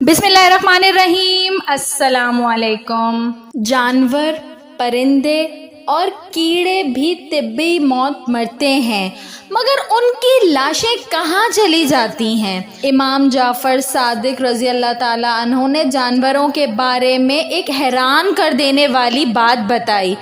बिस्मिल्लाहिर्रहमानिर्रहीम। अस्सलाम वालेकुम। जानवर, परिंदे और कीड़े भी तिब्बी मौत मरते हैं, मगर उनकी लाशें कहाँ चली जाती हैं? इमाम जाफ़र सादिक रज़ी अल्लाह ताला अन्हु ने जानवरों के बारे में एक हैरान कर देने वाली बात बताई।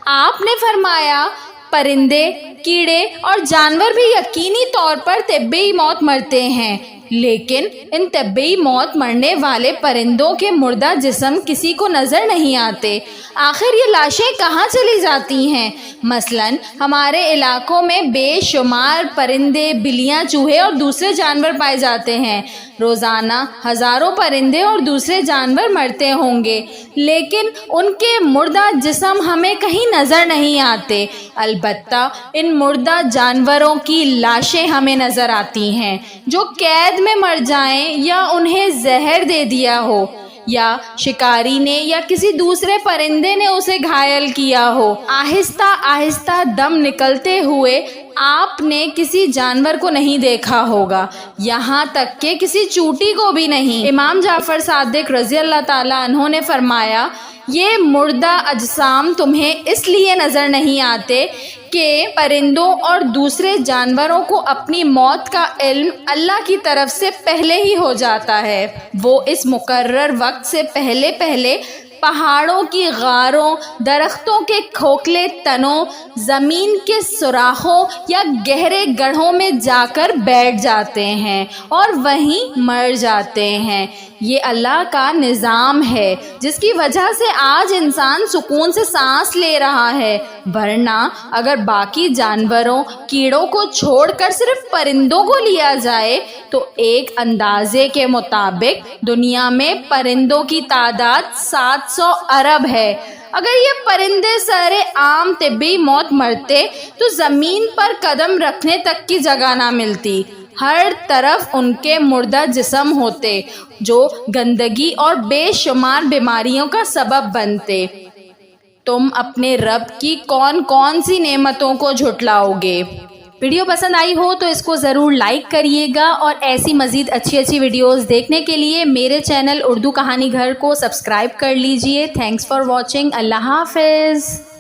आपने फरमाया, परिंदे, कीड़े और जानवर भी यकीनी तौर पर तिब्बी मौत मरते हैं, लेकिन इन तिब्बी मौत मरने वाले परिंदों के मुर्दा जिस्म किसी को नज़र नहीं आते। आखिर ये लाशें कहाँ चली जाती हैं? मसलन हमारे इलाकों में बेशुमार परिंदे, बिल्लियाँ, चूहे और दूसरे जानवर पाए जाते हैं। रोज़ाना हज़ारों परिंदे और दूसरे जानवर मरते होंगे, लेकिन उनके मुर्दा जिस्म हमें कहीं नज़र नहीं आते। अलबत्ता इन मुर्दा जानवरों की लाशें हमें नज़र आती हैं, जो कैद में मर जाएं या उन्हें जहर दे दिया हो, या शिकारी ने या किसी दूसरे परिंदे ने उसे घायल किया हो। आहिस्ता आहिस्ता दम निकलते हुए आपने किसी जानवर को नहीं देखा होगा, यहाँ तक कि किसी चूंटी को भी नहीं। इमाम जाफ़र सादिक रज़ी अल्लाह ताला अन्हु ने फरमाया, ये मुर्दा अजसाम तुम्हें इसलिए नज़र नहीं आते कि परिंदों और दूसरे जानवरों को अपनी मौत का इल्म अल्लाह की तरफ से पहले ही हो जाता है। वो इस मुकर्रर वक्त से पहले पहले पहाड़ों की गारों, दरख्तों के खोखले तनों, ज़मीन के सुराखों या गहरे गड्ढों में जाकर बैठ जाते हैं और वहीं मर जाते हैं। ये अल्लाह का निज़ाम है, जिसकी वजह से आज इंसान सुकून से सांस ले रहा है। वरना अगर बाकी जानवरों, कीड़ों को छोड़कर सिर्फ परिंदों को लिया जाए तो एक अंदाजे के मुताबिक दुनिया में परिंदों की तादाद 700 अरब है। अगर ये परिंदे सारे आम तिब्बी मौत मरते तो ज़मीन पर कदम रखने तक की जगह ना मिलती। हर तरफ उनके मुर्दा जिस्म होते, जो गंदगी और बेशुमार बीमारियों का सबब बनते। तुम अपने रब की कौन कौन सी नेमतों को झुटलाओगे? वीडियो पसंद आई हो तो इसको ज़रूर लाइक करिएगा, और ऐसी मज़ीद अच्छी वीडियोस देखने के लिए मेरे चैनल उर्दू कहानी घर को सब्सक्राइब कर लीजिए। Thanks for watching. अल्लाह हाफ़िज़।